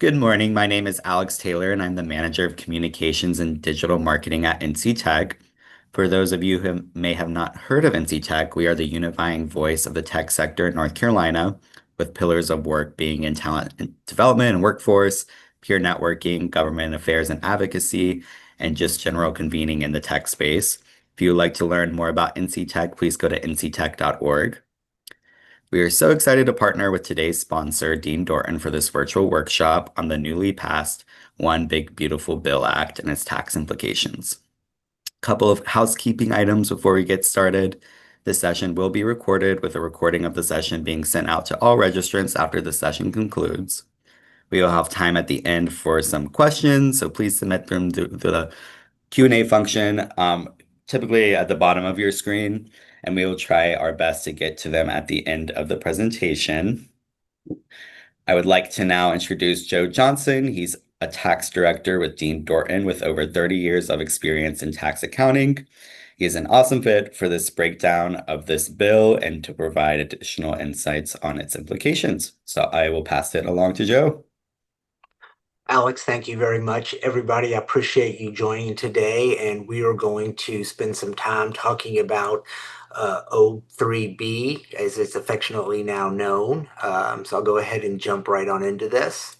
Good morning. My name is Alex Taylor, and I'm the Manager of Communications and Digital Marketing at NC Tech. For those of you who may have not heard of NC Tech, we are the unifying voice of the tech sector in North Carolina, with pillars of work being in talent and development and workforce, peer networking, government affairs and advocacy, and just general convening in the tech space. If you would like to learn more about NC Tech, please go to nctech.org. We are so excited to partner with today's sponsor, Dean Dorton, for this virtual workshop on the newly passed One Big Beautiful Bill Act and its tax implications. A couple of housekeeping items before we get started. This session will be recorded, with a recording of the session being sent out to all registrants after the session concludes. We will have time at the end for some questions, so please submit them through the Q&A function, typically at the bottom of your screen, and we will try our best to get to them at the end of the presentation. I would like to now introduce Joe Johnson. He's a tax director with Dean Dorton with over 30 years of experience in tax accounting. He is an awesome fit for this breakdown of this bill and to provide additional insights on its implications. So I will pass it along to Joe. Alex, thank you very much. Everybody, I appreciate you joining today, and we are going to spend some time talking about O3B, as it's affectionately now known. So I'll go ahead and jump right on into this.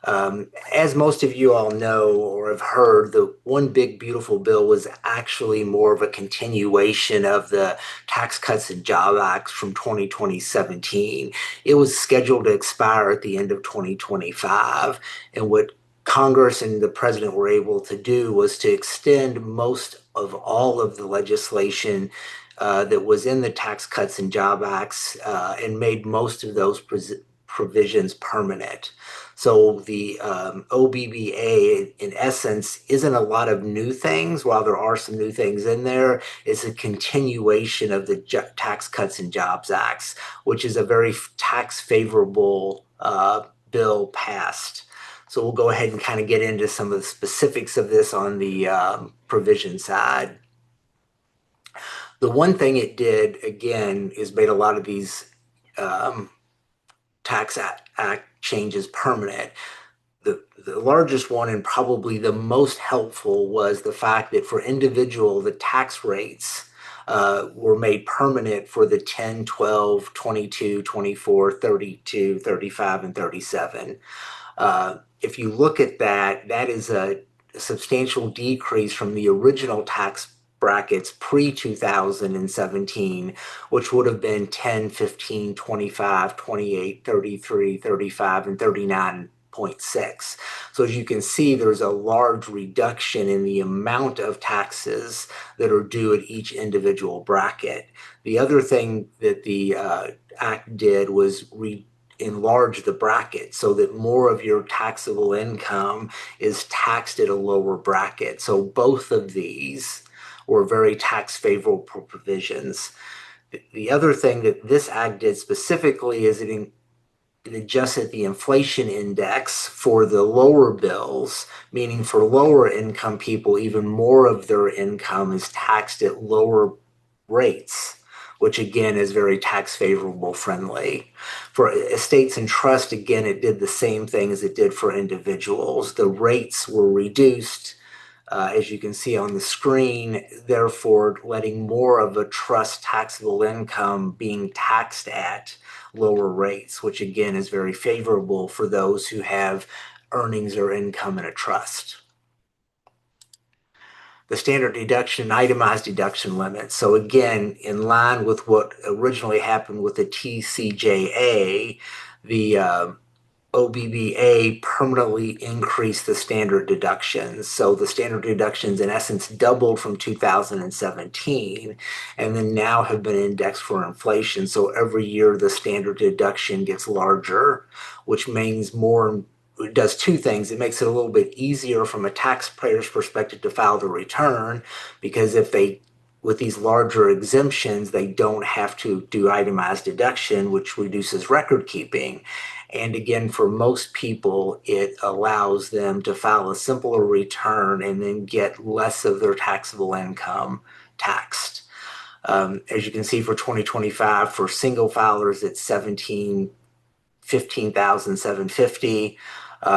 As most of you all know or have heard, the One Big Beautiful Bill was actually more of a continuation of the Tax Cuts and Jobs Act from 2017. It was scheduled to expire at the end of 2025, and what Congress and the president were able to do was to extend most of all of the legislation that was in the Tax Cuts and Jobs Acts and made most of those provisions permanent. So the OBBA, in essence, isn't a lot of new things. While there are some new things in there, it's a continuation of the Tax Cuts and Jobs Acts, which is a very tax favorable bill passed. So we'll go ahead and kind of get into some of the specifics of this on the provision side. The one thing it did, again, is made a lot of these Tax Act changes permanent. The largest one and probably the most helpful was the fact that for individual, the tax rates were made permanent for the 10, 12, 22, 24, 32, 35, and 37. If you look at that, that is a substantial decrease from the original tax brackets pre-2017, which would have been 10, 15, 25, 28, 33, 35, and 39.6. So as you can see, there's a large reduction in the amount of taxes that are due at each individual bracket. The other thing that the Act did was enlarge the bracket so that more of your taxable income is taxed at a lower bracket. So both of these were very tax favorable provisions. The other thing that this act did specifically is it adjusted the inflation index for the lower bills, meaning for lower income people, even more of their income is taxed at lower rates, which again is very tax favorable friendly. For estates and trust, again, it did the same thing as it did for individuals. The rates were reduced, as you can see on the screen, therefore letting more of a trust taxable income being taxed at lower rates, which again is very favorable for those who have earnings or income in a trust. The standard deduction, itemized deduction limit. So again, in line with what originally happened with the TCJA, the OBBA permanently increased the standard deductions. So the standard deductions, in essence, doubled from 2017 and then now have been indexed for inflation. So every year the standard deduction gets larger, which means more. It does two things. It makes it a little bit easier from a taxpayer's perspective to file the return, because if they with these larger exemptions, they don't have to do itemized deduction, which reduces record keeping. And again, for most people, it allows them to file a simpler return and then get less of their taxable income taxed. As you can see, for 2025, for single filers, it's 15,750.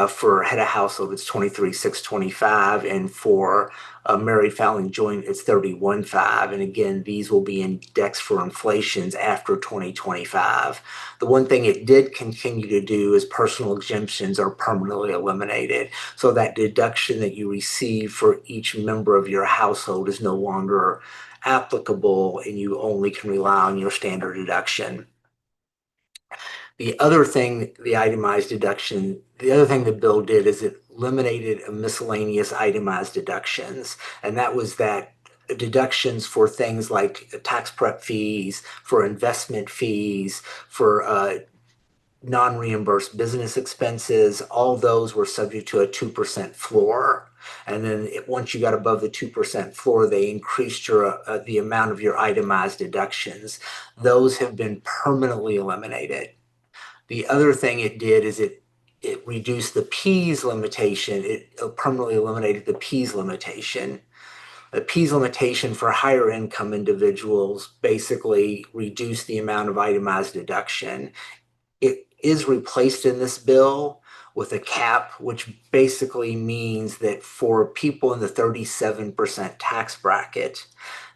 For head of household, it's 23,625, and for a married filing joint, it's 31,500. And again, these will be indexed for inflations after 2025. The one thing it did continue to do is personal exemptions are permanently eliminated. So that deduction that you receive for each member of your household is no longer applicable, and you only can rely on your standard deduction. The other thing, the itemized deduction, the other thing the bill did is it eliminated miscellaneous itemized deductions. And that was that deductions for things like tax prep fees, for investment fees, for non-reimbursed business expenses, all those were subject to a 2% floor. And then once you got above the 2% floor, they increased the amount of your itemized deductions. Those have been permanently eliminated. The other thing it did is it reduced the P's limitation. It permanently eliminated the P's limitation. The P's limitation for higher income individuals basically reduced the amount of itemized deduction. It is replaced in this bill with a cap, which basically means that for people in the 37% tax bracket,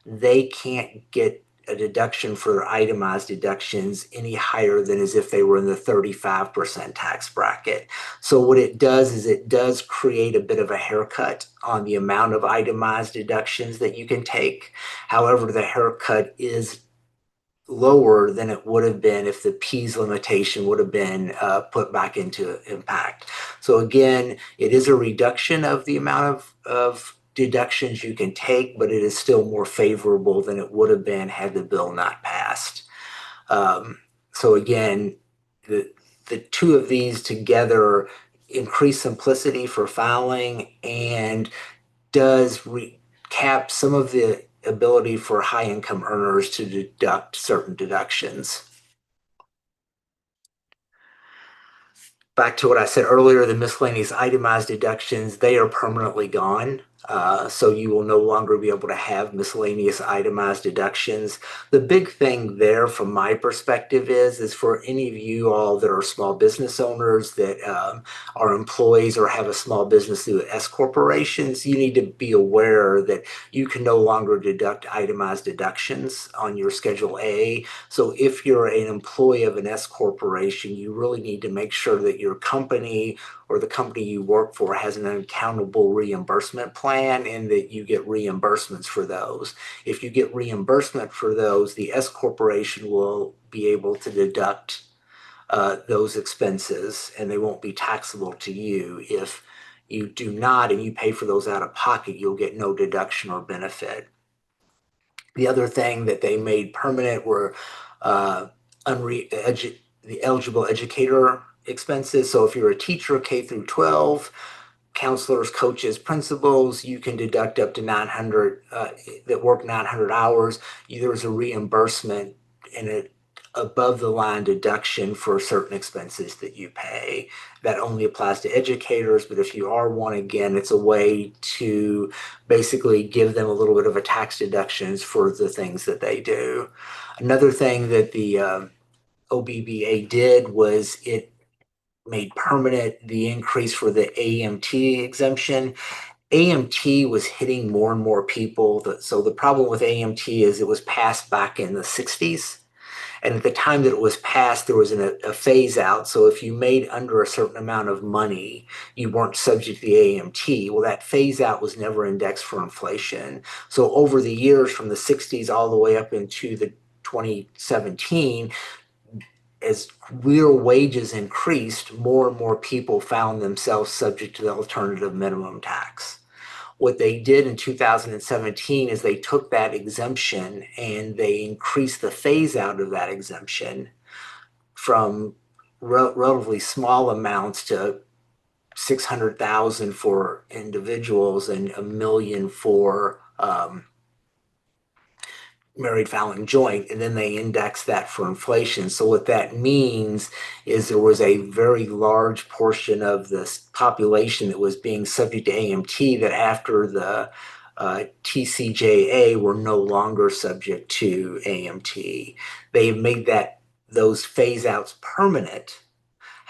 they can't get a deduction for their itemized deductions any higher than as if they were in the 35% tax bracket. So what it does is it does create a bit of a haircut on the amount of itemized deductions that you can take. However, the haircut is lower than it would have been if the P's limitation would have been put back into impact. So again, it is a reduction of the amount of deductions you can take, but it is still more favorable than it would have been had the bill not passed. So again, the two of these together increase simplicity for filing and does cap some of the ability for high income earners to deduct certain deductions. Back to what I said earlier, the miscellaneous itemized deductions, they are permanently gone. So you will no longer be able to have miscellaneous itemized deductions. The big thing there from my perspective is for any of you all that are small business owners that are employees or have a small business through S corporations, you need to be aware that you can no longer deduct itemized deductions on your Schedule A. So if you're an employee of an S corporation, you really need to make sure that your company or the company you work for has an accountable reimbursement plan and that you get reimbursements for those. If you get reimbursement for those, the S corporation will be able to deduct those expenses and they won't be taxable to you. If you do not and you pay for those out of pocket, you'll get no deduction or benefit. The other thing that they made permanent were the eligible educator expenses. So if you're a teacher K through 12, counselors, coaches, principals, you can deduct up to 900 that work 900 hours. There's a reimbursement and an above the line deduction for certain expenses that you pay. That only applies to educators, but if you are one, again, it's a way to basically give them a little bit of a tax deductions for the things that they do. Another thing that the OBBA did was it made permanent the increase for the AMT exemption. AMT was hitting more and more people. So the problem with AMT is it was passed back in the 60s. And at the time that it was passed, there was a phase out. So if you made under a certain amount of money, you weren't subject to the AMT. Well, that phase out was never indexed for inflation. So over the years from the 60s all the way up into the 2017, as real wages increased, more and more people found themselves subject to the alternative minimum tax. What they did in 2017 is they took that exemption and they increased the phase out of that exemption from relatively small amounts to 600,000 for individuals and $1 million for married filing joint, and then they index that for inflation. So what that means is there was a very large portion of this population that was being subject to AMT that after the TCJA were no longer subject to AMT. They made those phase outs permanent.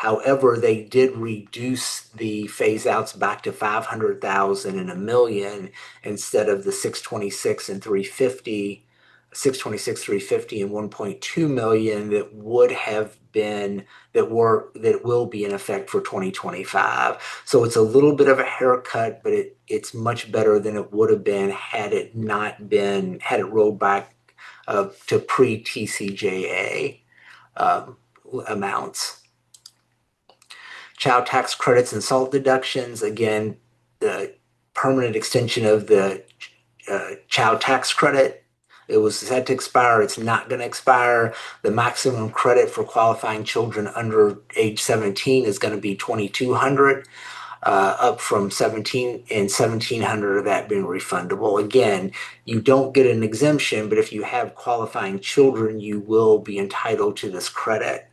However, they did reduce the phase outs back to 500,000 and a million instead of the 626 and 350, 626, 350 and 1.2 million that would have been that will be in effect for 2025. So it's a little bit of a haircut, but it's much better than it would have been had it rolled back to pre-TCJA amounts. Child tax credits and SALT deductions, again, the permanent extension of the child tax credit. It was set to expire. It's not going to expire. The maximum credit for qualifying children under age 17 is going to be $2,200, up from 17 and 1,700 of that being refundable. Again, you don't get an exemption, but if you have qualifying children, you will be entitled to this credit.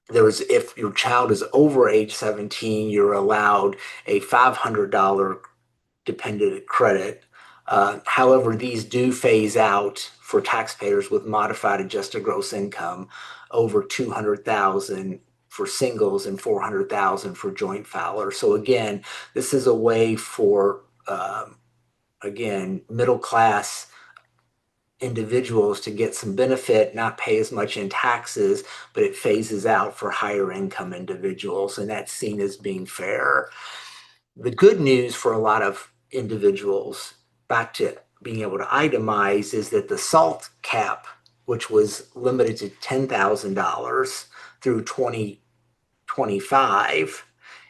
If your child is over age 17, you're allowed a $500 dependent credit. However, these do phase out for taxpayers with modified adjusted gross income over 200,000 for singles and 400,000 for joint filers. So again, this is a way for middle class individuals to get some benefit, not pay as much in taxes, but it phases out for higher income individuals, and that's seen as being fair. The good news for a lot of individuals, back to being able to itemize, is that the SALT cap, which was limited to $10,000 through 2025,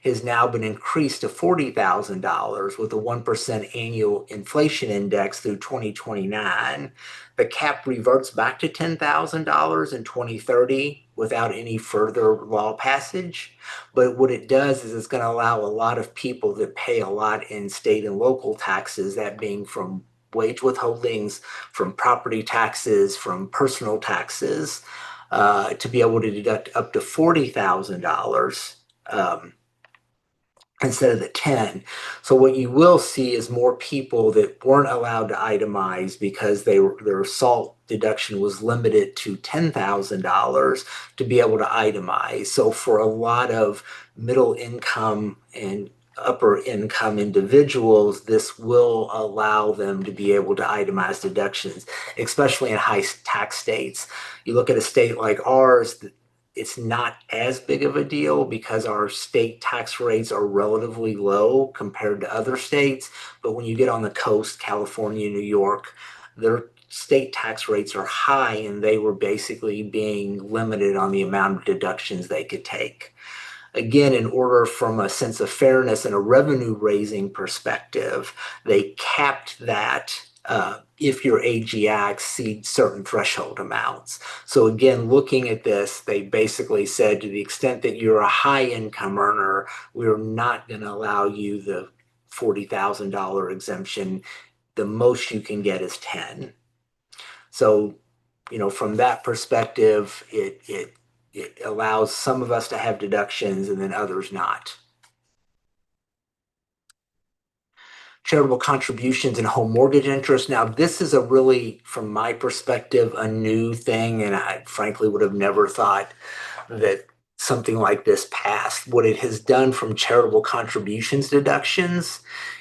has now been increased to $40,000 with a 1% annual inflation index through 2029. The cap reverts back to $10,000 in 2030 without any further law passage. But what it does is it's going to allow a lot of people that pay a lot in state and local taxes, that being from wage withholdings, from property taxes, from personal taxes, to be able to deduct up to $40,000 instead of the 10. So what you will see is more people that weren't allowed to itemize because their SALT deduction was limited to $10,000 to be able to itemize. So for a lot of middle income and upper income individuals, this will allow them to be able to itemize deductions, especially in high tax states. You look at a state like ours, it's not as big of a deal because our state tax rates are relatively low compared to other states. But when you get on the coast, California, New York, their state tax rates are high, and they were basically being limited on the amount of deductions they could take. Again, in order from a sense of fairness and a revenue raising perspective, they capped that if your AGI exceeds certain threshold amounts. So again, looking at this, they basically said, to the extent that you're a high income earner, we're not going to allow you the $40,000 exemption. The most you can get is 10. So, from that perspective, it allows some of us to have deductions and then others not. Charitable contributions and home mortgage interest. Now, this is a really, from my perspective, a new thing, and I frankly would have never thought that something like this passed. What it has done from charitable contributions deductions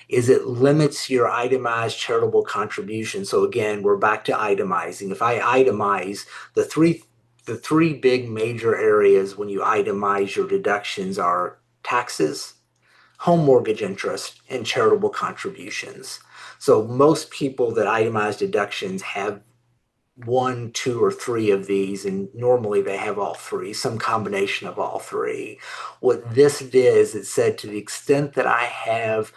is it limits your itemized charitable contributions. So again, we're back to itemizing. If I itemize the three big major areas when you itemize your deductions are taxes, home mortgage interest, and charitable contributions. So most people that itemize deductions have one, two, or three of these, and normally they have all three, some combination of all three. What this did is it said, to the extent that I have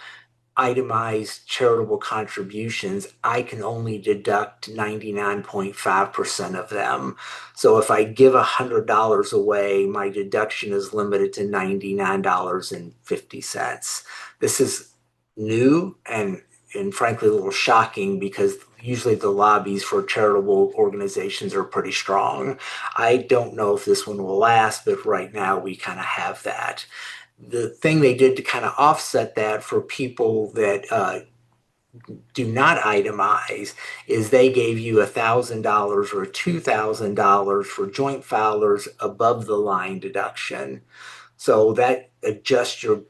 itemized charitable contributions, I can only deduct 99.5% of them. So if I give $100 away, my deduction is limited to $99.50. This is new and frankly a little shocking, because usually the lobbies for charitable organizations are pretty strong. I don't know if this one will last, but right now we kind of have that. The thing they did to kind of offset that for people that do not itemize is they gave you $1,000 or $2,000 for joint filers above the line deduction. So that adjusts your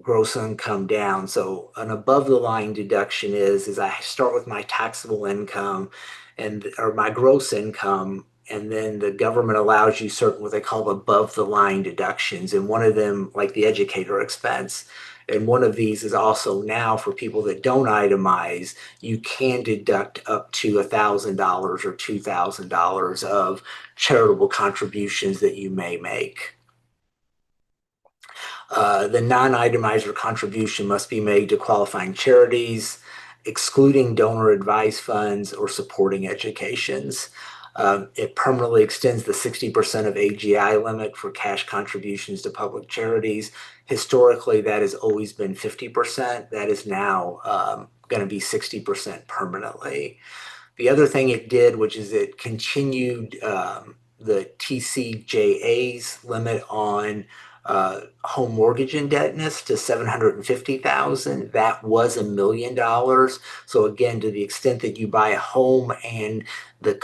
gross income down. So an above the line deduction is I start with my taxable income and or my gross income, and then the government allows you certain what they call above the line deductions, and one of them like the educator expense. And one of these is also now for people that don't itemize, you can deduct up to $1,000 or $2,000 of charitable contributions that you may make. The non-itemizer contribution must be made to qualifying charities, excluding donor advised funds or supporting educations. It permanently extends the 60% of AGI limit for cash contributions to public charities. Historically, that has always been 50%. That is now going to be 60% permanently. The other thing it did, which is it continued the TCJA's limit on home mortgage indebtedness to 750,000. That was $1 million. So again, to the extent that you buy a home and the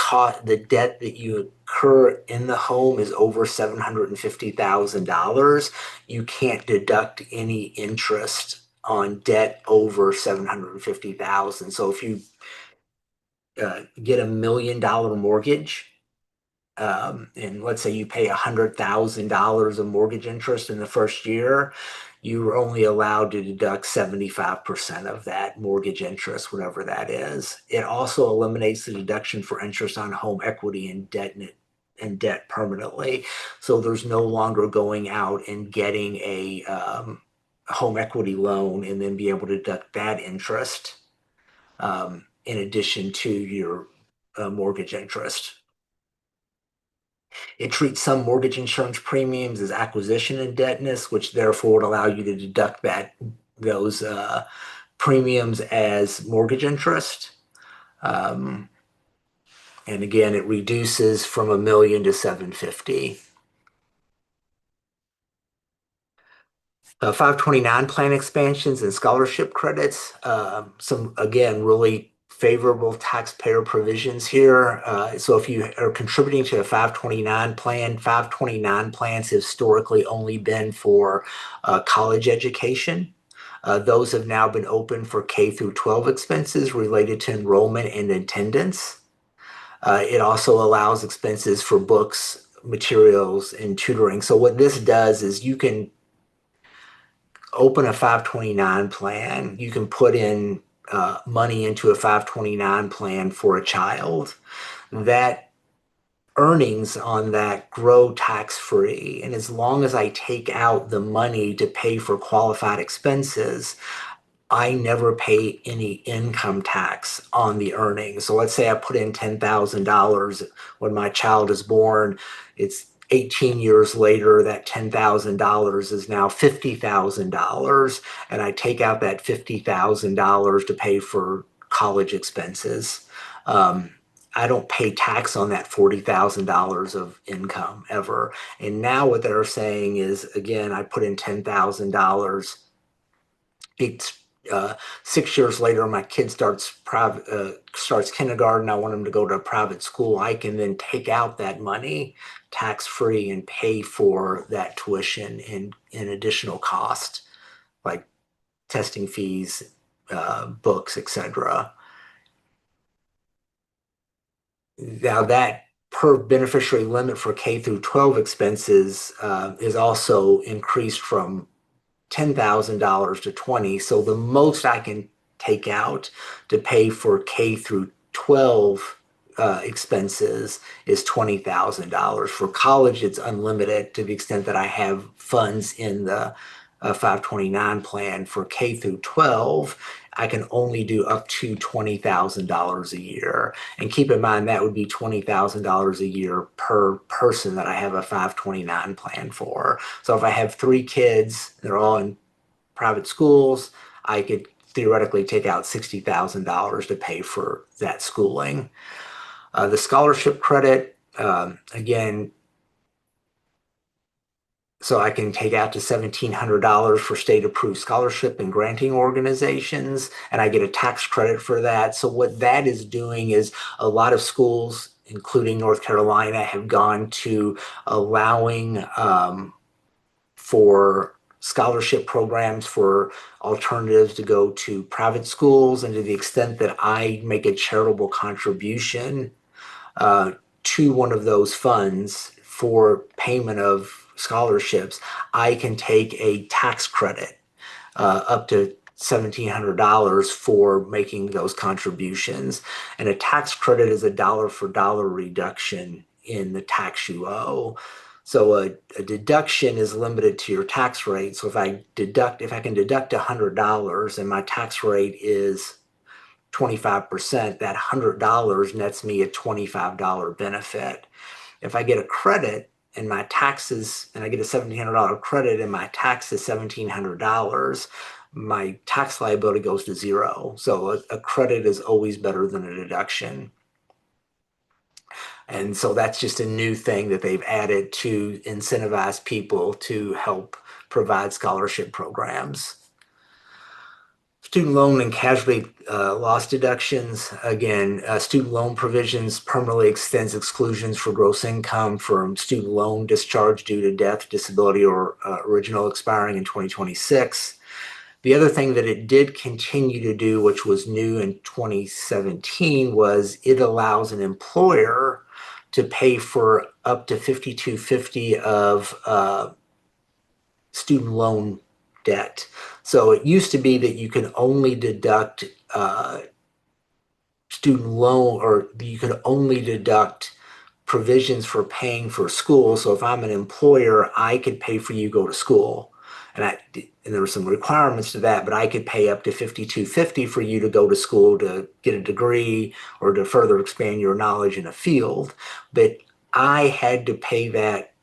debt that you incur in the home is over $750,000, you can't deduct any interest on debt over 750,000. So if you get $1 million mortgage, and let's say you pay $100,000 of mortgage interest in the first year, you're only allowed to deduct 75% of that mortgage interest, whatever that is. It also eliminates the deduction for interest on home equity and debt permanently. So there's no longer going out and getting a home equity loan and then be able to deduct that interest in addition to your mortgage interest. It treats some mortgage insurance premiums as acquisition indebtedness, which therefore would allow you to deduct those premiums as mortgage interest. And again, it reduces from $1 million to $750,000. 529 plan expansions and scholarship credits. Some, again, really favorable taxpayer provisions here. So if you are contributing to a 529 plan, 529 plans have historically only been for college education. Those have now been open for K through 12 expenses related to enrollment and attendance. It also allows expenses for books, materials, and tutoring. So what this does is you can open a 529 plan. You can put in money into a 529 plan for a child. That earnings on that grow tax free. And as long as I take out the money to pay for qualified expenses, I never pay any income tax on the earnings. So let's say I put in $10,000 when my child is born. It's 18 years later, that $10,000 is now $50,000, and I take out that $50,000 to pay for college expenses. I don't pay tax on that $40,000 of income ever. And now what they're saying is, again, I put in $10,000. It's 6 years later, my kid starts kindergarten. I want him to go to a private school. I can then take out that money tax free and pay for that tuition and additional cost like testing fees, books, etc. Now that per beneficiary limit for K through 12 expenses is also increased from $10,000 to 20. So the most I can take out to pay for K through 12 expenses is $20,000. For college, it's unlimited to the extent that I have funds in the 529 plan. For K through 12, I can only do up to $20,000 a year. And keep in mind, that would be $20,000 a year per person that I have a 529 plan for. So if I have 3 kids, they're all in private schools, I could theoretically take out $60,000 to pay for that schooling. The scholarship credit, again, So I can take out to $1,700 for state-approved scholarship and granting organizations, and I get a tax credit for that. So what that is doing is a lot of schools, including North Carolina, have gone to allowing for scholarship programs for alternatives to go to private schools, and to the extent that I make a charitable contribution uh, to one of those funds for payment of scholarships, I can take a tax credit up to $1,700 for making those contributions. And a tax credit is a dollar for dollar reduction in the tax you owe. So a deduction is limited to your tax rate. So if I can deduct $100 and my tax rate is 25%, that $100 nets me a $25 benefit. If I get a credit and my taxes, and I get a $1,700 credit and my tax is $1,700, my tax liability goes to zero. So a credit is always better than a deduction. And so that's just a new thing that they've added to incentivize people to help provide scholarship programs. Student loan and casualty loss deductions. Again, student loan provisions permanently extends exclusions for gross income from student loan discharge due to death, disability, or original expiring in 2026. The other thing that it did continue to do, which was new in 2017, was it allows an employer to pay for up to 5250 of student loan debt. So it used to be that you could only deduct student loan, or you could only deduct provisions for paying for school. So if I'm an employer, I could pay for you to go to school. And there were some requirements to that, but I could pay up to $5,250 for you to go to school to get a degree or to further expand your knowledge in a field. But I had to pay that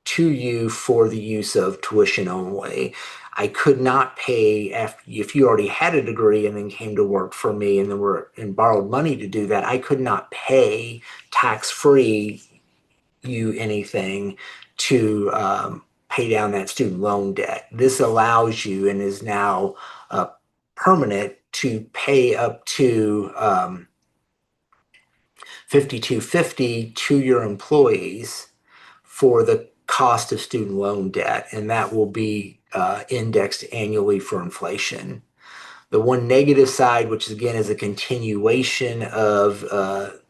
to you for the use of tuition only. I could not pay if you already had a degree and then came to work for me and then were and borrowed money to do that. I could not pay tax-free you anything to pay down that student loan debt. This allows you, and is now permanent, to pay up to $5,250 to your employees for the cost of student loan debt, and that will be indexed annually for inflation. The one negative side, which again is a continuation of the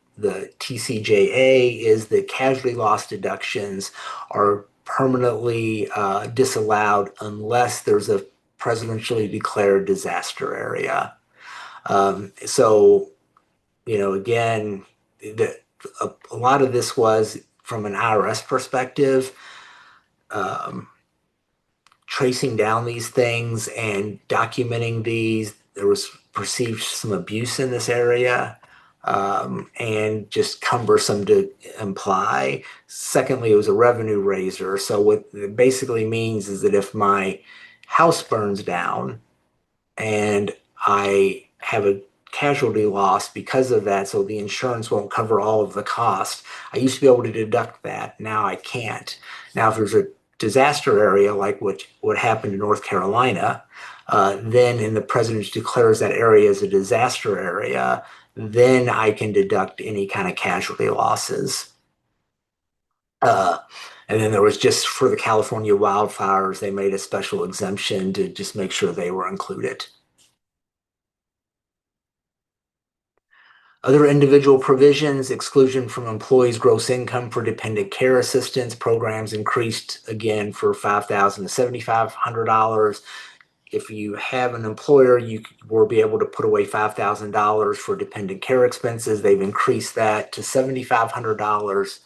TCJA, is that casualty loss deductions are permanently disallowed unless there's a presidentially declared disaster area. So, again, a lot of this was from an IRS perspective, um, tracing down these things and documenting these. There was perceived some abuse in this area, and just cumbersome to imply. Secondly, it was a revenue raiser. So what it basically means is that if my house burns down and I have a casualty loss because of that, so the insurance won't cover all of the cost. I used to be able to deduct that. Now I can't. Now, if there's a disaster area like what happened in North Carolina, then and the president declares that area as a disaster area, then I can deduct any kind of casualty losses. Uh, and then there was just for the California wildfires, they made a special exemption to just make sure they were included. Other individual provisions, exclusion from employees' gross income for dependent care assistance programs increased again for $5,000 to $7,500. If you have an employer, you will be able to put away $5,000 for dependent care expenses. They've increased that to $7,500.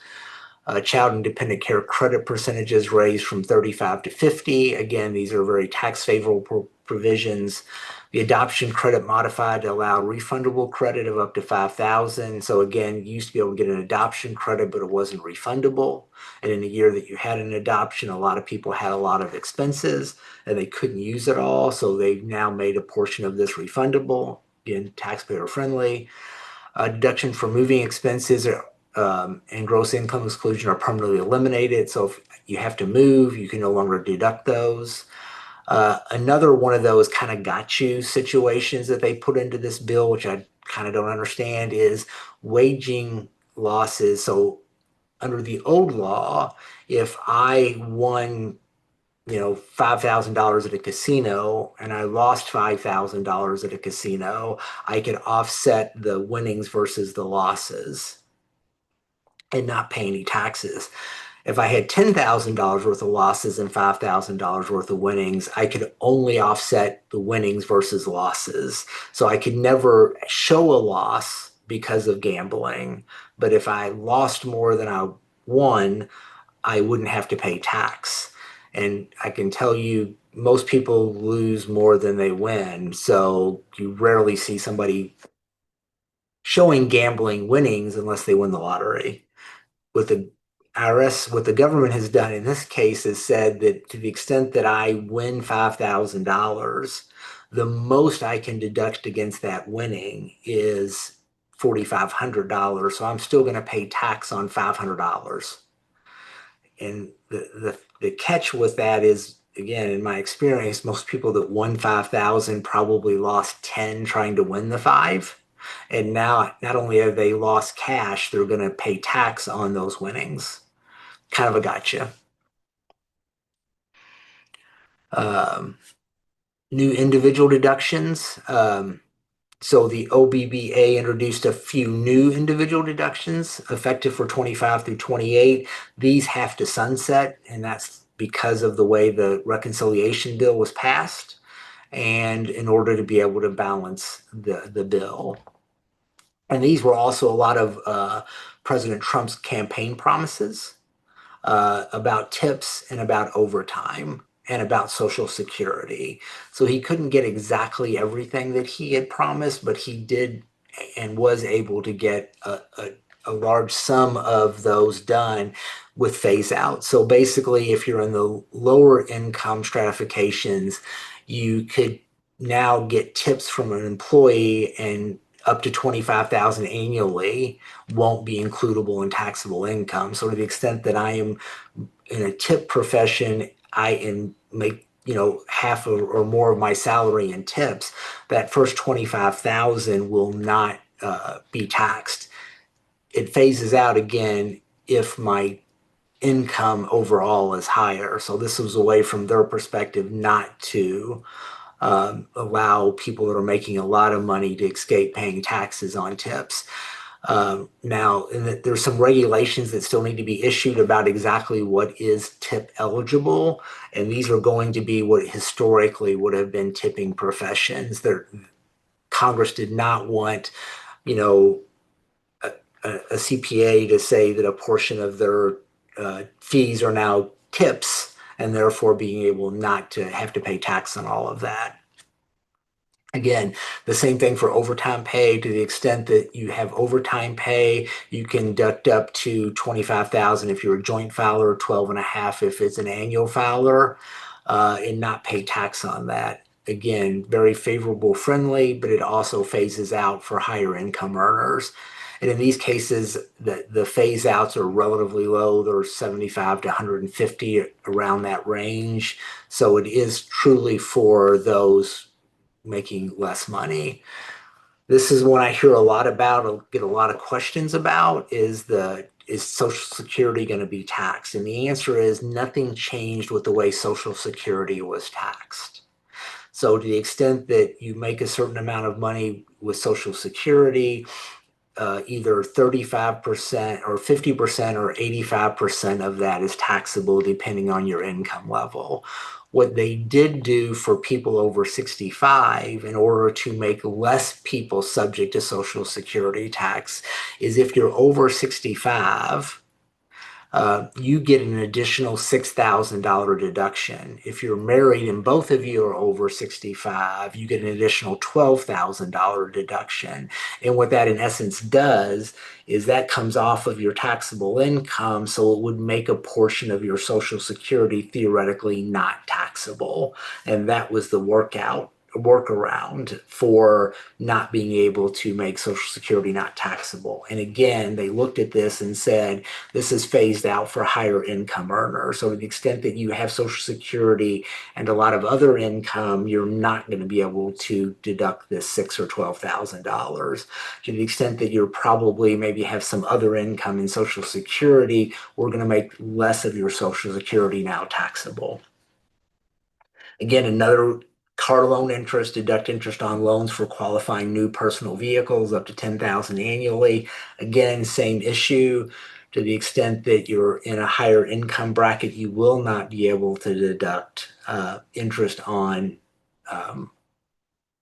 Child and dependent care credit percentages raised from 35 to 50. Again, these are very tax favorable provisions. The adoption credit modified to allow refundable credit of up to $5,000. So again, you used to be able to get an adoption credit, but it wasn't refundable. And in the year that you had an adoption, a lot of people had a lot of expenses and they couldn't use it all. So they've now made a portion of this refundable, again, taxpayer friendly. Deduction for moving expenses and gross income exclusion are permanently eliminated. So if you have to move, you can no longer deduct those. Another one of those kind of got you situations that they put into this bill, which I kind of don't understand, is waging losses. So under the old law, if I won, $5,000 at a casino and I lost $5,000 at a casino, I could offset the winnings versus the losses and not pay any taxes. If I had $10,000 worth of losses and $5,000 worth of winnings, I could only offset the winnings versus losses. So I could never show a loss because of gambling. But if I lost more than I won, I wouldn't have to pay tax. And I can tell you, most people lose more than they win. So you rarely see somebody showing gambling winnings unless they win the lottery. With the IRS, what the government has done in this case is said that to the extent that I win $5,000, the most I can deduct against that winning is $4,500. So I'm still going to pay tax on $500. And the catch with that is, again, in my experience, most people that won 5,000 probably lost 10 trying to win the five. And now not only have they lost cash, they're going to pay tax on those winnings. Kind of a gotcha. Um, New individual deductions. So the OBBA introduced a few new individual deductions effective for 25 through 28. These have to sunset, and that's because of the way the reconciliation bill was passed and in order to be able to balance the bill. And these were also a lot of President Trump's campaign promises about tips and about overtime and about Social Security. So he couldn't get exactly everything that he had promised, but he did and was able to get a large sum of those done with phase out. So basically, if you're in the lower income stratifications, you could now get tips from an employee and up to 25,000 annually won't be includable in taxable income. So to the extent that I am in a tip profession, I am make half or more of my salary in tips. That first 25,000 will not be taxed. It phases out again if my income overall is higher. So this was a way from their perspective not to allow people that are making a lot of money to escape paying taxes on tips. Now, there's some regulations that still need to be issued about exactly what is tip eligible, and these are going to be what historically would have been tipping professions. Congress did not want, a CPA to say that a portion of their fees are now tips, and therefore being able not to have to pay tax on all of that. Again, the same thing for overtime pay. To the extent that you have overtime pay, you can deduct up to 25,000 if you're a joint filer, 12 and a half if it's an annual filer, and not pay tax on that. Again, very favorable friendly, but it also phases out for higher income earners. And in these cases, the phase outs are relatively low. They're 75 to 150 around that range. So it is truly for those making less money. This is one I hear a lot about, I'll get a lot of questions about, is Social Security going to be taxed? And the answer is nothing changed with the way Social Security was taxed. So to the extent that you make a certain amount of money with Social Security, either 35% or 50% or 85% of that is taxable depending on your income level. What they did do for people over 65 in order to make less people subject to Social Security tax is if you're over 65, you get an additional $6,000 deduction. If you're married and both of you are over 65, you get an additional $12,000 deduction. And what that in essence does is that comes off of your taxable income, so it would make a portion of your Social Security theoretically not taxable. And that was the workout workaround for not being able to make Social Security not taxable. And again, they looked at this and said, this is phased out for higher income earners. So to the extent that you have Social Security and a lot of other income, you're not going to be able to deduct this $6,000 or $12,000. To the extent that you're probably maybe have some other income in Social Security, we're going to make less of your Social Security now taxable. Again, another car loan interest, deduct interest on loans for qualifying new personal vehicles up to $10,000 annually. Again, same issue. To the extent that you're in a higher income bracket, you will not be able to deduct interest on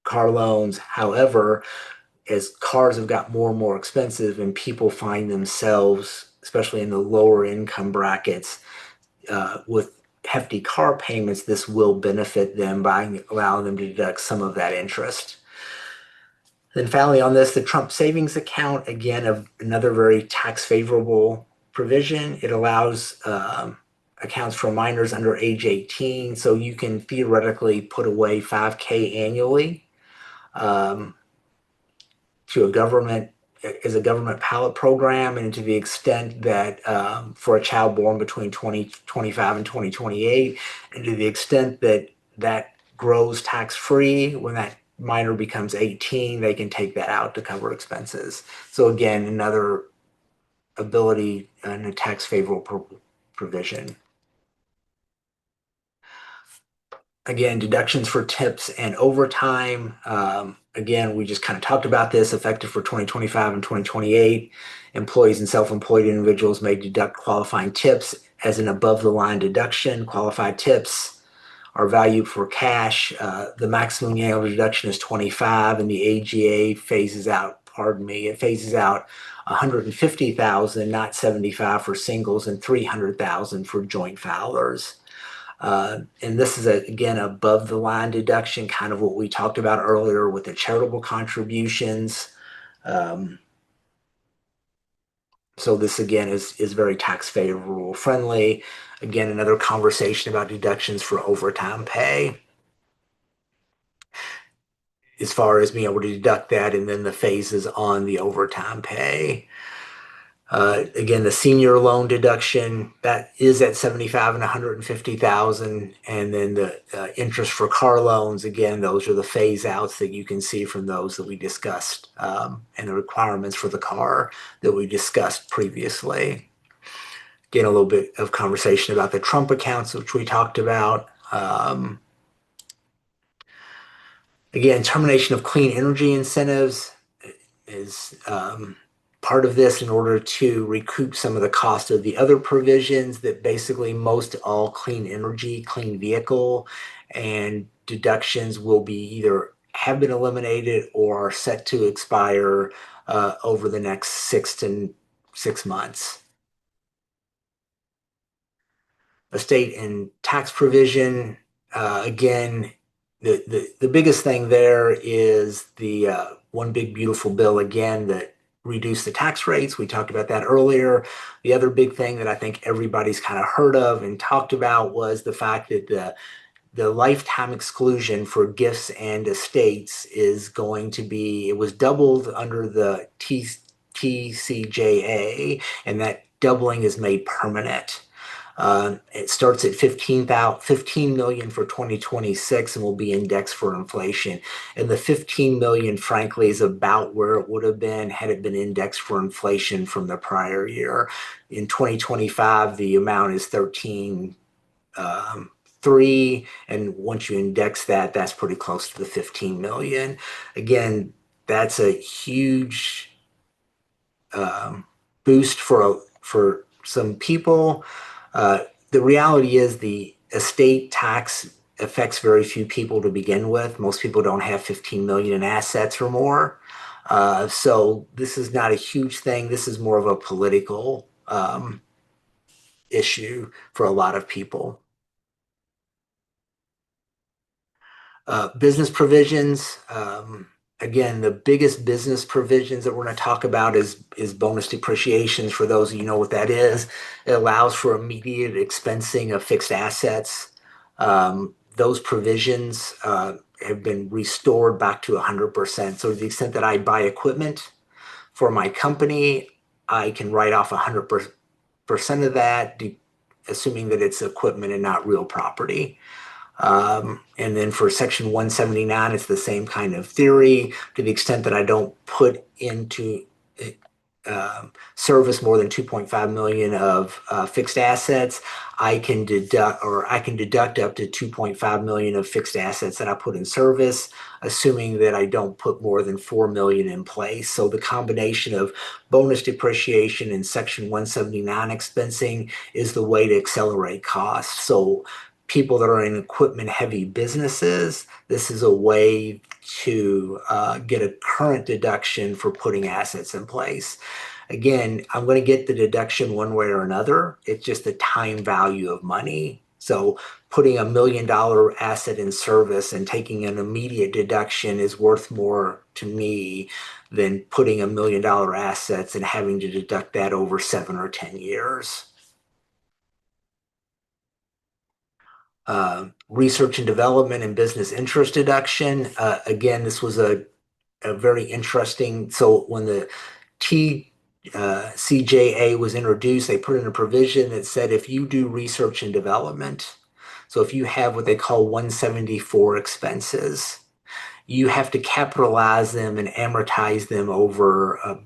car loans. However, as cars have got more and more expensive and people find themselves, especially in the lower income brackets, with hefty car payments, this will benefit them by allowing them to deduct some of that interest. Then finally on this, the Trump savings account, again, another very tax favorable provision. It allows accounts for minors under age 18. So you can theoretically put away $5,000 annually to a government as a government pilot program, and to the extent that for a child born between 2025 and 2028, and to the extent that that grows tax-free when that minor becomes 18, they can take that out to cover expenses. So again, another ability and a tax favorable provision. Again, deductions for tips and overtime. Again, we just kind of talked about this, effective for 2025 and 2028. Employees and self-employed individuals may deduct qualifying tips as an above-the-line deduction. Qualified tips are valued for cash. The maximum annual deduction is 25, and the AGA phases out, it phases out 150,000, not 75 for singles, and 300,000 for joint filers. And this is, again, above the line deduction, kind of what we talked about earlier with the charitable contributions. So this, again, is very tax favorable friendly. Again, another conversation about deductions for overtime pay, as far as being able to deduct that, and then the phases on the overtime pay. Again, the senior loan deduction, that is at 75 and 150,000. And then the interest for car loans, again, those are the phase outs that you can see from those that we discussed, and the requirements for the car that we discussed previously. Again, a little bit of conversation about the Trump accounts, which we talked about. Again, termination of clean energy incentives is part of this in order to recoup some of the cost of the other provisions that basically most all clean energy, clean vehicle, and deductions will be either have been eliminated or are set to expire over the next 6 months. Estate and tax provision, again, the biggest thing there is the one big beautiful bill, again, that reduce the tax rates. We talked about that earlier. The other big thing that I think everybody's kind of heard of and talked about was the fact that the lifetime exclusion for gifts and estates is going to be, it was doubled under the TCJA, and that doubling is made permanent. It starts at 15 million for 2026 and will be indexed for inflation. And the 15 million, frankly, is about where it would have been had it been indexed for inflation from the prior year. In 2025, the amount is 13.3, and once you index that, that's pretty close to the 15 million. Again, that's a huge boost for some people. The reality is the estate tax affects very few people to begin with. Most people don't have 15 million in assets or more. So this is not a huge thing. This is more of a political issue for a lot of people. Business provisions. Again, the biggest business provisions that we're going to talk about is bonus depreciations. For those of you know what that is, it allows for immediate expensing of fixed assets. Those provisions have been restored back to 100%. So to the extent that I buy equipment for my company, I can write off 100% of that, assuming that it's equipment and not real property. And then for Section 179, it's the same kind of theory. To the extent that I don't put into service more than 2.5 million of fixed assets, I can deduct up to 2.5 million of fixed assets that I put in service, assuming that I don't put more than 4 million in place. So the combination of bonus depreciation and Section 179 expensing is the way to accelerate costs. So people that are in equipment heavy businesses, this is a way to get a current deduction for putting assets in place. Again, I'm going to get the deduction one way or another. It's just the time value of money. So putting $1 million asset in service and taking an immediate deduction is worth more to me than putting $1 million assets and having to deduct that over 7 or 10 years. Research and development and business interest deduction. Again, this was a very interesting. So when the TCJA was introduced, they put in a provision that said if you do research and development, so if you have what they call 174 expenses, you have to capitalize them and amortize them over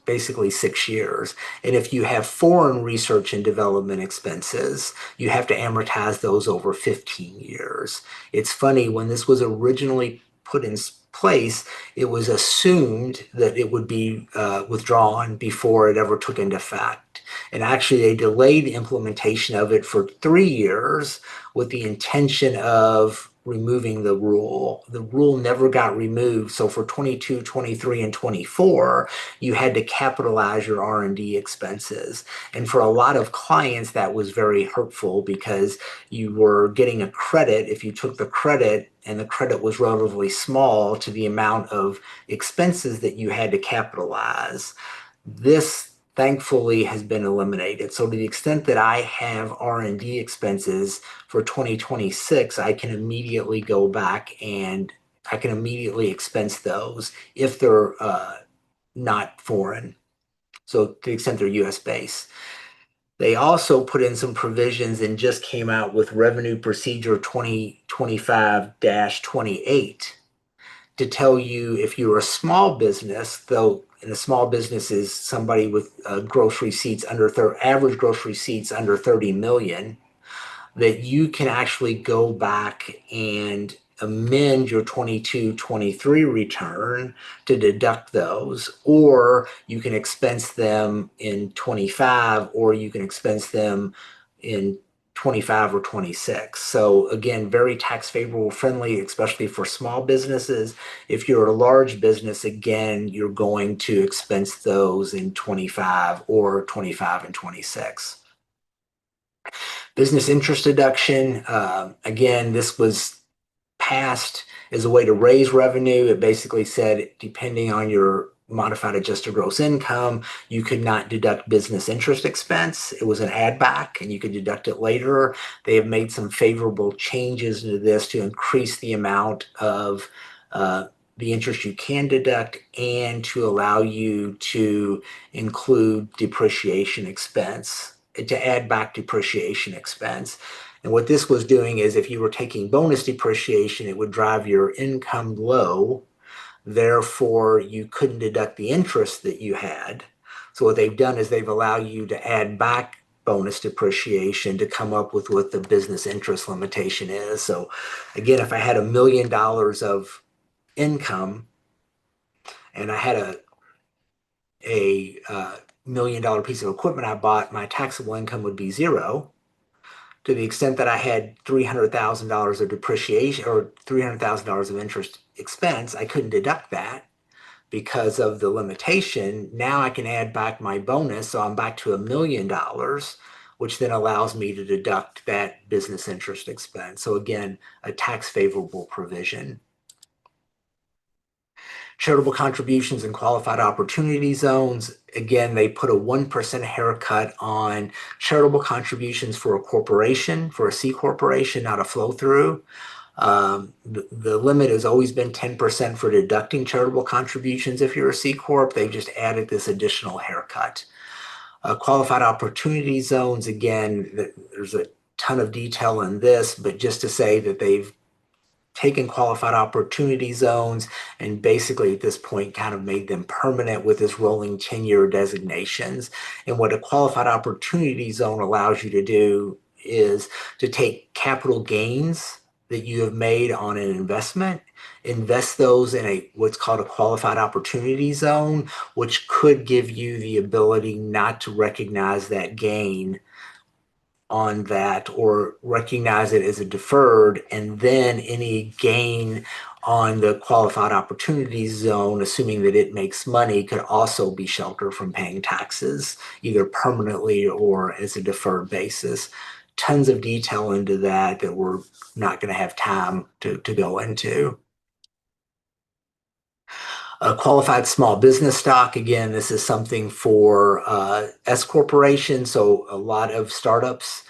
basically 6 years. And if you have foreign research and development expenses, you have to amortize those over 15 years. It's funny, when this was originally put in place, it was assumed that it would be withdrawn before it ever took into effect. And actually, they delayed implementation of it for 3 years with the intention of removing the rule. The rule never got removed. So for 22, 23, and 24, you had to capitalize your R&D expenses. And for a lot of clients, that was very hurtful because you were getting a credit if you took the credit, and the credit was relatively small to the amount of expenses that you had to capitalize. This thankfully has been eliminated. So to the extent that I have R&D expenses for 2026, I can immediately go back and I can immediately expense those if they're not foreign. So to the extent they're US based. They also put in some provisions and just came out with Revenue Procedure 2025-28 to tell you if you're a small business, though, and a small business is somebody with gross receipts average gross receipts under 30 million, that you can actually go back and amend your 22-23 return to deduct those, or you can expense them in 25, or you can expense them in 25 or 26. So again, very tax favorable friendly, especially for small businesses. If you're a large business, again, you're going to expense those in 25 or 25 and 26. Business interest deduction, again, this was passed as a way to raise revenue. It basically said, depending on your modified adjusted gross income, you could not deduct business interest expense. It was an add back and you could deduct it later. They have made some favorable changes to this to increase the amount of the interest you can deduct and to allow you to include depreciation expense, to add back depreciation expense. And what this was doing is if you were taking bonus depreciation, it would drive your income low. Therefore, you couldn't deduct the interest that you had. So what they've done is they've allowed you to add back bonus depreciation to come up with what the business interest limitation is. So again, if I had $1 million of income and I had a $1 million piece of equipment I bought, my taxable income would be zero. To the extent that I had $300,000 of depreciation or $300,000 of interest expense, I couldn't deduct that because of the limitation. Now I can add back my bonus, so I'm back to $1 million, which then allows me to deduct that business interest expense. So again, a tax favorable provision. Charitable contributions and qualified opportunity zones. Again, they put a 1% haircut on charitable contributions for a corporation, for a C corporation, not a flow through. The limit has always been 10% for deducting charitable contributions if you're a C Corp. They've just added this additional haircut. Qualified opportunity zones, again, there's a ton of detail in this, but just to say that they've taken qualified opportunity zones and basically at this point kind of made them permanent with this rolling 10-year designations. And what a qualified opportunity zone allows you to do is to take capital gains that you have made on an investment, invest those in a what's called a qualified opportunity zone, which could give you the ability not to recognize that gain on that or recognize it as a deferred, and then any gain on the qualified opportunity zone, assuming that it makes money, could also be sheltered from paying taxes, either permanently or as a deferred basis. Tons of detail into that that we're not going to have time to go into. A qualified small business stock, again, this is something for S corporations, so a lot of startups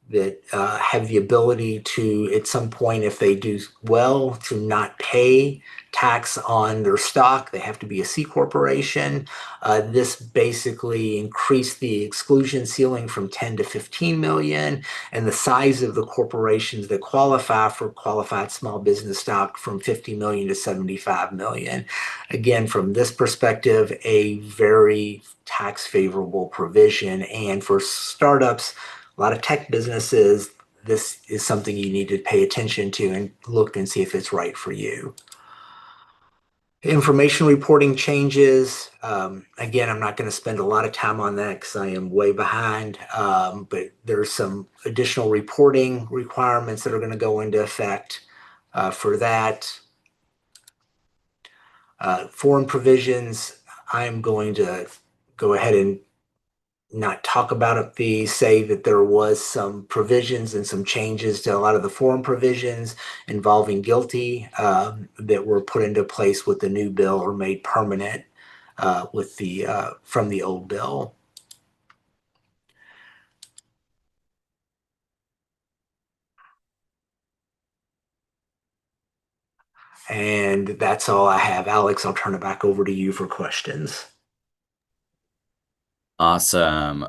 that have the ability to, at some point, if they do well, to not pay tax on their stock. They have to be a C corporation. This basically increased the exclusion ceiling from 10 to 15 million and the size of the corporations that qualify for qualified small business stock from 50 million to 75 million. Again, from this perspective, a very tax favorable provision. And for startups, a lot of tech businesses, this is something you need to pay attention to and look and see if it's right for you. Information reporting changes. Again, I'm not going to spend a lot of time on that because I am way behind, but there's some additional reporting requirements that are going to go into effect for that. Foreign provisions, I'm going to go ahead and not talk about it, the say that there was some provisions and some changes to a lot of the foreign provisions involving GILTI that were put into place with the new bill or made permanent with the from the old bill. And that's all I have. Alex, I'll turn it back over to you for questions. Awesome.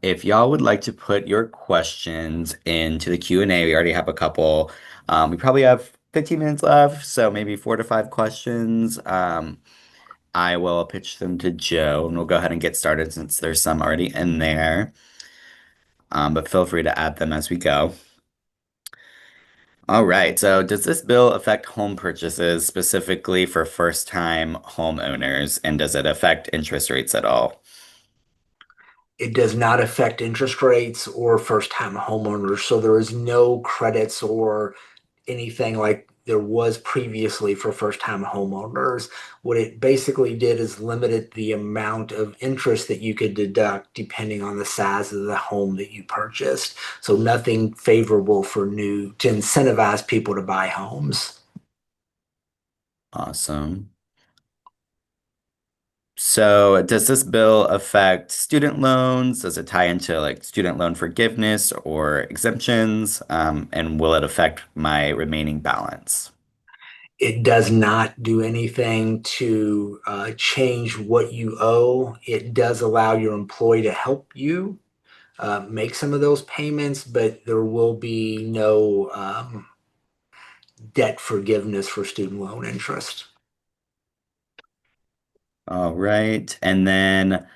If y'all would like to put your questions into the Q&A, we already have a couple. We probably have 15 minutes left, so maybe 4 to 5 questions. I will pitch them to Joe, and we'll go ahead and get started since there's some already in there. But feel free to add them as we go. All right, so does this bill affect home purchases specifically for first-time homeowners, and does it affect interest rates at all? It does not affect interest rates or first-time homeowners, so there is no credits or anything like there was previously for first-time homeowners. What it basically did is limited the amount of interest that you could deduct depending on the size of the home that you purchased. So nothing favorable for new to incentivize people to buy homes. Awesome. So, does this bill affect student loans? Does it tie into like student loan forgiveness or exemptions? And will it affect my remaining balance? It does not do anything to change what you owe. It does allow your employee to help you make some of those payments, but there will be no debt forgiveness for student loan interest. All right. And then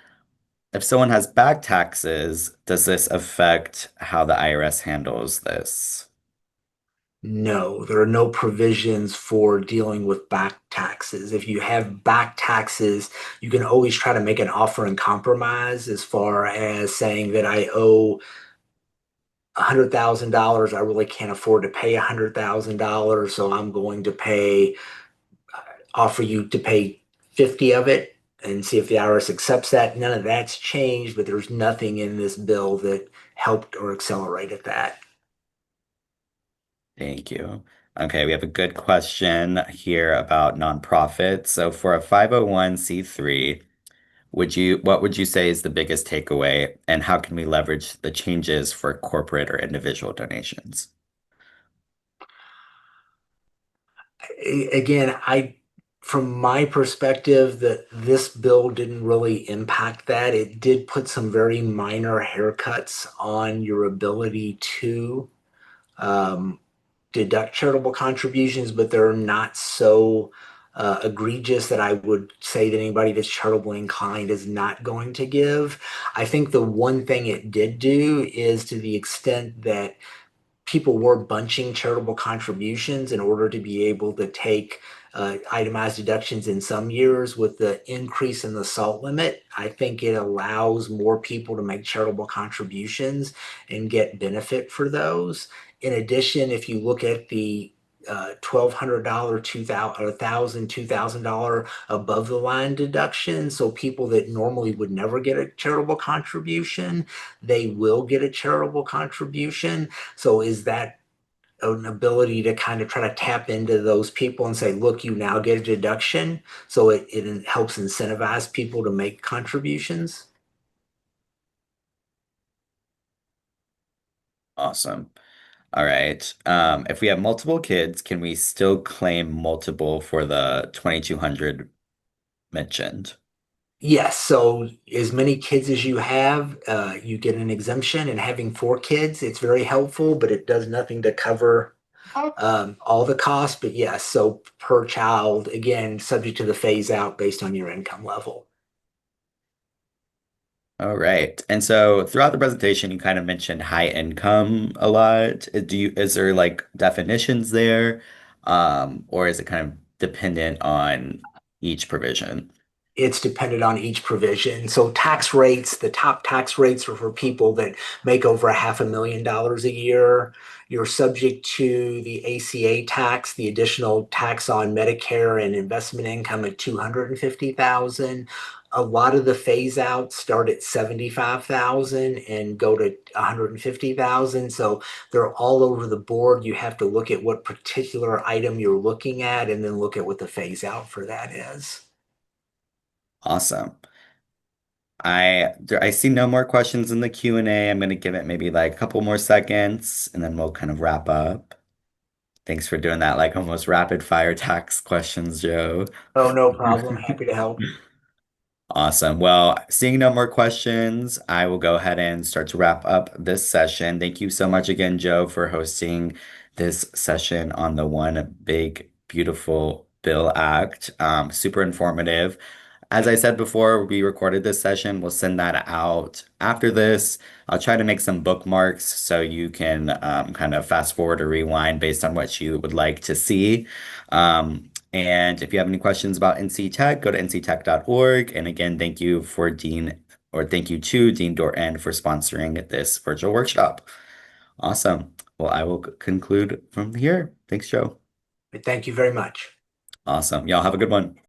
if someone has back taxes, does this affect how the IRS handles this? No, there are no provisions for dealing with back taxes. If you have back taxes, you can always try to make an offer and compromise as far as saying that I owe $100,000. I really can't afford to pay $100,000, so I'm going to offer you to pay 50 of it and see if the IRS accepts that. None of that's changed, but there's nothing in this bill that helped or accelerated that. Thank you. Okay, we have a good question here about nonprofits. So for a 501(c)(3), what would you say is the biggest takeaway, and how can we leverage the changes for corporate or individual donations? Again, from my perspective, that this bill didn't really impact that. It did put some very minor haircuts on your ability to um, deduct charitable contributions, but they're not so egregious that I would say that anybody that's charitably inclined is not going to give. I think the one thing it did do is to the extent that people were bunching charitable contributions in order to be able to take itemized deductions in some years. With the increase in the SALT limit, I think it allows more people to make charitable contributions and get benefit for those. In addition, if you look at the $1,200, $2,000, $2,000 above the line deduction. So people that normally would never get a charitable contribution, they will get a charitable contribution. So is that an ability to kind of try to tap into those people and say, look, you now get a deduction. So it helps incentivize people to make contributions. Awesome. All right. If we have multiple kids, can we still claim multiple for the 2,200 mentioned? Yes, so as many kids as you have, you get an exemption. And having four kids, it's very helpful, but it does nothing to cover all the costs. But yes, so per child, again, subject to the phase out based on your income level. All right. And so throughout the presentation, you kind of mentioned high income a lot. Is there like definitions there? Or is it kind of dependent on each provision? It's dependent on each provision. So tax rates, the top tax rates are for people that make over $500,000 a year. You're subject to the ACA tax, the additional tax on Medicare and investment income at 250,000. A lot of the phase outs start at 75,000 and go to 150,000. So they're all over the board. You have to look at what particular item you're looking at and then look at what the phase out for that is. Awesome. I see no more questions in the Q&A. I'm going to give it maybe like a couple more seconds and then we'll kind of wrap up. Thanks for doing that, like almost rapid fire tax questions, Joe. Oh, no problem. Happy to help. Awesome. Well, seeing no more questions, I will go ahead and start to wrap up this session. Thank you so much again, Joe, for hosting this session on the One Big Beautiful Bill Act. Super informative. As I said before, we recorded this session. We'll send that out after this. I'll try to make some bookmarks so you can kind of fast forward or rewind based on what you would like to see. And if you have any questions about NC Tech, go to nctech.org. And again, thank you to Dean Dorton for sponsoring this virtual workshop. Awesome. Well, I will conclude from here. Thanks, Joe. Thank you very much. Awesome. Y'all have a good one.